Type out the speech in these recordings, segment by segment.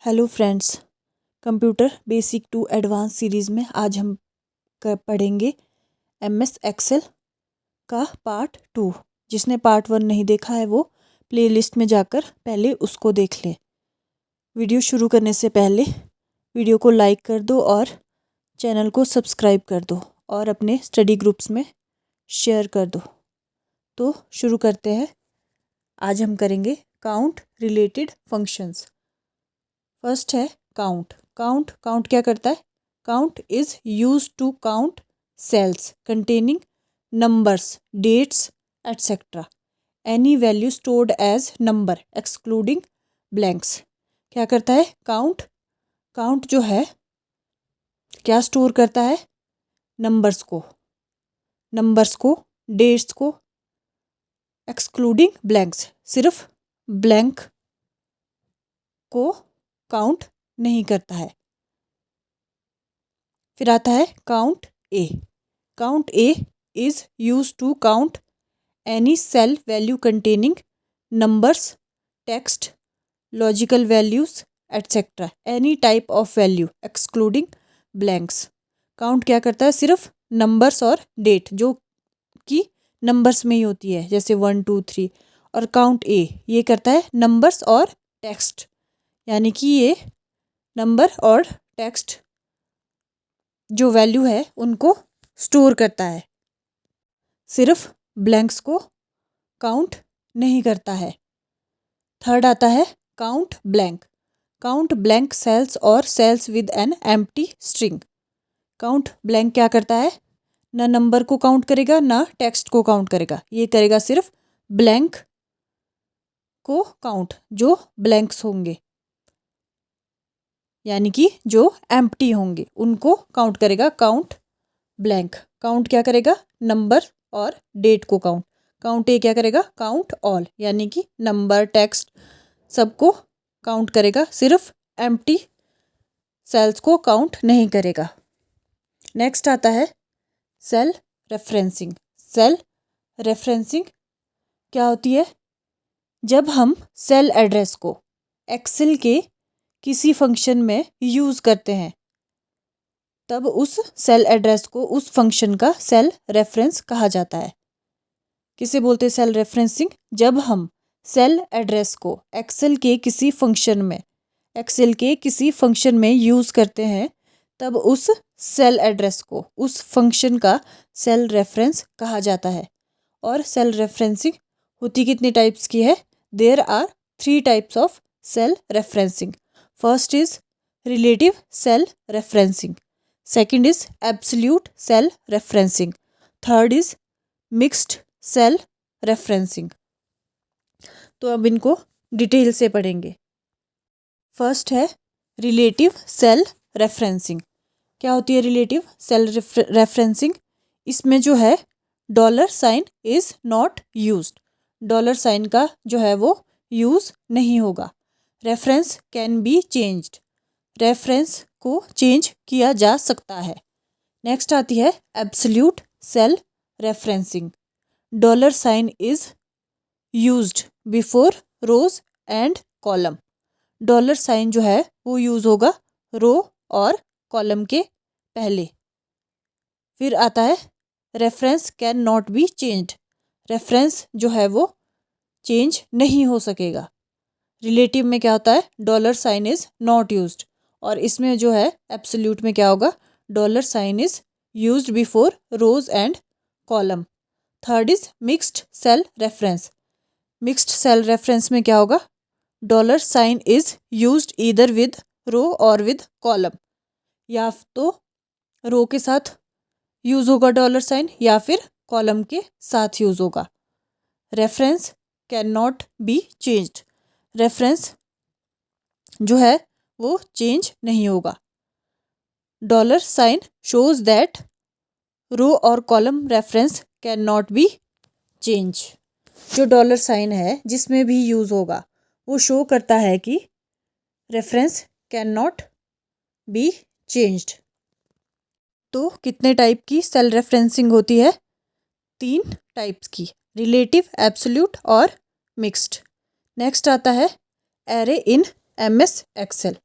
Hello friends, computer basic to advance series में आज हम पढ़ेंगे MS एक्सेल का पार्ट 2। जिसने पार्ट 1 नहीं देखा है वो प्लेलिस्ट में जाकर पहले उसको देख ले। वीडियो शुरू करने से पहले वीडियो को लाइक कर दो और चैनल को सब्सक्राइब कर दो और अपने स्टडी ग्रुप्स में शेयर कर दो। तो शुरू करते हैं। आज हम करेंगे काउंट रिलेटेड फंक्शंस। फर्स्ट है काउंट। काउंट क्या करता है? Count is use to count cells containing numbers, dates etcetera. Any value stored as number excluding blanks. क्या करता है काउंट? काउंट जो है क्या स्टोर करता है? नंबर्स को, डेट्स को, एक्सक्लूडिंग ब्लैंक्स, सिर्फ ब्लैंक को काउंट नहीं करता है। फिर आता है count A. Count A is use to count any cell value containing numbers, text, logical values etcetera. Any type of value excluding blanks. Count क्या करता है? सिर्फ नंबर्स और डेट जो कि नंबर्स में ही होती है, जैसे 1 2 3। और काउंट ए ये करता है नंबर्स और टेक्स्ट, यानी कि ये नंबर और टेक्स्ट जो वैल्यू है उनको स्टोर करता है, सिर्फ ब्लैंक्स को काउंट नहीं करता है। थर्ड आता है count blank. Count blank cells और cells with an empty string. Count blank क्या करता है? ना नंबर को काउंट करेगा ना टेक्स्ट को काउंट करेगा, ये करेगा सिर्फ ब्लैंक को काउंट, जो ब्लैंक्स होंगे यानी कि जो एम्प्टी होंगे उनको काउंट करेगा काउंट ब्लैंक। काउंट क्या करेगा? नंबर और डेट को काउंट। काउंट ए क्या करेगा? काउंट ऑल, यानी कि नंबर, टेक्स्ट सबको काउंट करेगा, सिर्फ एम्प्टी सेल्स को काउंट नहीं करेगा। नेक्स्ट आता है सेल रेफरेंसिंग। सेल रेफरेंसिंग क्या होती है? जब हम सेल एड्रेस को एक्सेल के किसी फंक्शन में यूज़ करते हैं तब उस सेल एड्रेस को उस फंक्शन का सेल रेफरेंस कहा जाता है। किसे बोलते हैं सेल रेफरेंसिंग? जब हम सेल एड्रेस को एक्सेल के किसी फंक्शन में यूज़ करते हैं तब उस सेल एड्रेस को उस फंक्शन का सेल रेफरेंस कहा जाता है। और सेल रेफरेंसिंग होती कितने टाइप्स की है? There are 3 types of cell referencing. First is relative cell referencing, second is absolute cell referencing, third is mixed cell referencing. तो अब इनको डिटेल से पढ़ेंगे। फर्स्ट है रिलेटिव सेल रेफरेंसिंग। क्या होती है रिलेटिव सेल रेफरेंसिंग? इसमें जो है dollar sign is not used. Dollar sign का जो है वो यूज़ नहीं होगा। Reference can be changed. Reference को चेंज किया जा सकता है। नेक्स्ट आती है absolute cell referencing. Dollar sign is used before rows and column. Dollar sign जो है वो यूज़ होगा रो और कॉलम के पहले। फिर आता है reference can not be changed. Reference जो है वो चेंज नहीं हो सकेगा। रिलेटिव में क्या होता है? Dollar sign is not used. और इसमें जो है एब्सोल्यूट में क्या होगा? Dollar sign is used before rows and column. Third is mixed cell reference. Mixed cell reference में क्या होगा? Dollar sign is used either with row और विद कॉलम। या तो रो के साथ यूज होगा डॉलर साइन या फिर कॉलम के साथ यूज होगा। Reference can not be changed. Reference जो है वो चेंज नहीं होगा। Dollar sign shows that row और column reference can not be change. जो डॉलर साइन है जिसमें भी यूज़ होगा वो शो करता है कि reference can not be changed. तो कितने टाइप की सेल रेफरेंसिंग होती है? 3 टाइप्स की, रिलेटिव, एब्सोल्यूट और मिक्स्ड। नेक्स्ट आता है array in MS excel.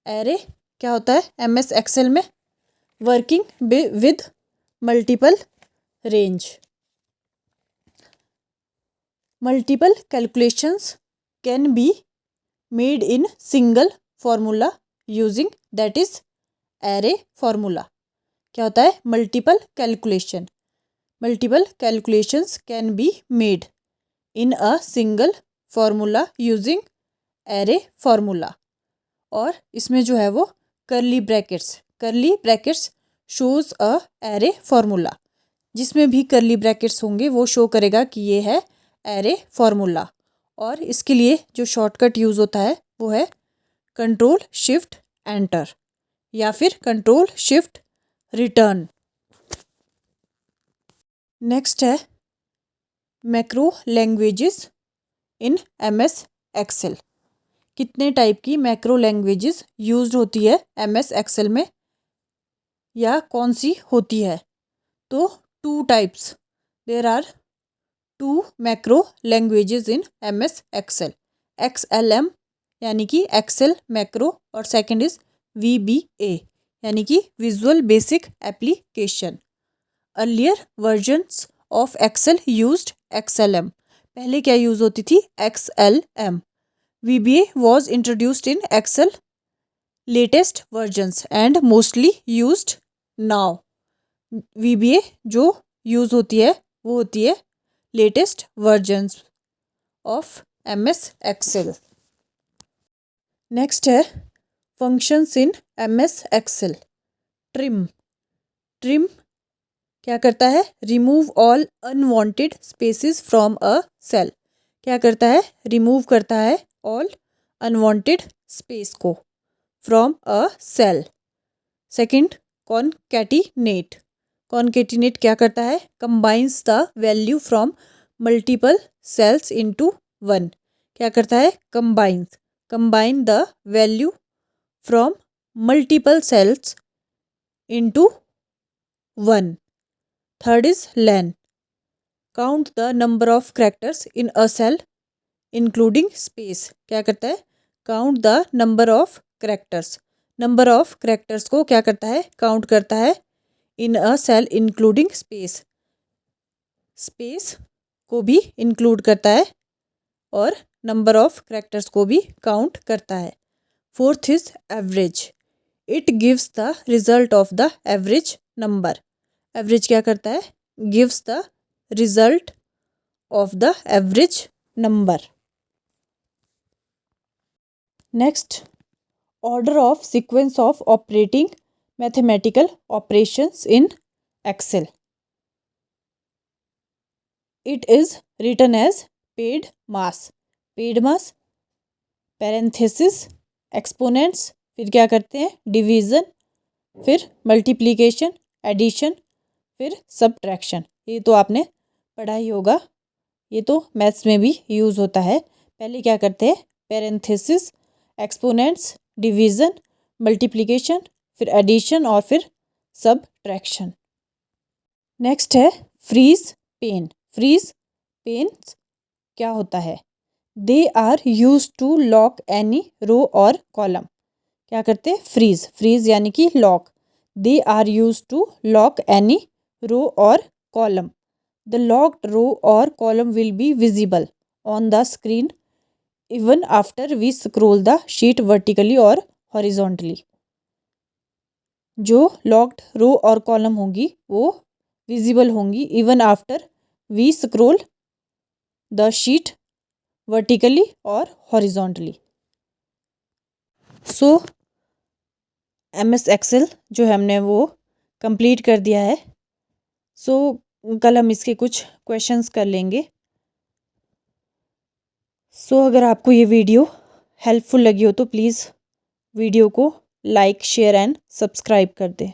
Array क्या होता है MS एक्सेल में? Working with multiple range. Multiple calculations can be made in single formula using that is array formula. क्या होता है? Multiple calculations can be made in a single formula using array formula. और इसमें जो है वो curly brackets shows a array formula. जिसमें भी करली ब्रैकेट्स होंगे वो शो करेगा कि ये है एरे फॉर्मूला। और इसके लिए जो शॉर्टकट यूज़ होता है वो है कंट्रोल शिफ्ट एंटर या फिर कंट्रोल शिफ्ट रिटर्न। नेक्स्ट है macro languages in MS excel. कितने टाइप की मैक्रो लैंग्वेजेस यूज्ड होती है MS एक्सेल में या कौन सी होती है? तो 2 types there are 2 macro languages in MS excel. XLM यानी कि एक्सेल मैक्रो और सेकंड इज VBA यानी कि visual basic application. Earlier versions of excel used XLM। पहले क्या यूज होती थी? XLM। VBA was introduced in Excel latest versions and mostly used now। VBA जो यूज होती है वो होती है latest versions of MS Excel. Next है functions in MS Excel. Trim क्या करता है? Remove all unwanted spaces from a cell. क्या करता है? रिमूव करता है ऑल अनवांटेड स्पेस को from a cell. Second concatenate क्या करता है? Combines the value from multiple cells into one. क्या करता है? Combine the value from multiple cells into one. Third is len. Count the number of characters in a cell including space. क्या करता है? Count the number of characters को क्या करता है? काउंट करता है in a cell including space को भी इंक्लूड करता है और नंबर ऑफ कैरेक्टर्स को भी काउंट करता है। Fourth is average. It gives the result of the average number. Average क्या करता है? Gives the result of the average number. Next order of sequence of operating mathematical operations in Excel. It is written as paid mass, parenthesis, exponents, फिर क्या करते हैं? Division, फिर multiplication, addition, फिर subtraction. ये तो आपने पढ़ा ही होगा, ये तो मैथ्स में भी यूज़ होता है। पहले क्या करते हैं? पेरेंथेसिस, एक्सपोनेंट्स, डिवीज़न, मल्टीप्लिकेशन, फिर एडिशन और फिर सब्ट्रैक्शन। नेक्स्ट है फ्रीज पेन क्या होता है? They are use to lock any row और कॉलम। क्या करते हैं? फ्रीज यानी कि lock. They are use to lock any row और कॉलम। द लॉक्ड रो और column will be visible on the screen even after we scroll the sheet vertically और horizontally. जो लॉक्ड रो और कॉलम होंगी वो visible होंगी even after we scroll the sheet vertically और horizontally. So MS excel जो हमने वो कंप्लीट कर दिया है। सो कल हम इसके कुछ क्वेश्चंस कर लेंगे। सो अगर आपको ये वीडियो हेल्पफुल लगी हो तो प्लीज़ वीडियो को लाइक, शेयर एंड सब्सक्राइब कर दें।